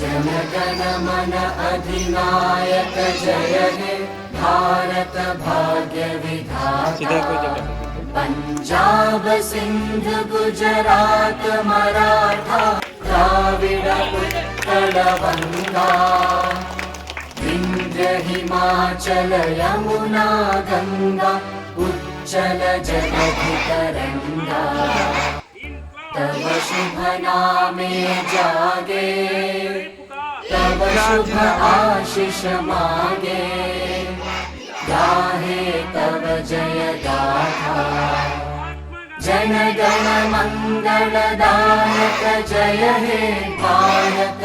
जनगण मन अधिनायक जय हे भारत भाग्य विधाता। पंजाब सिंध गुजरात मराठा द्राविड उत्कल बंगा। विंध्य हिमाचल यमुना गंगा उच्चल जगधि तरंगा। तव शुभ नामे जागे तव शुभ आशीष मागे। गाहे तव जय गाथा जन गण मंगलदायक जय हे भारत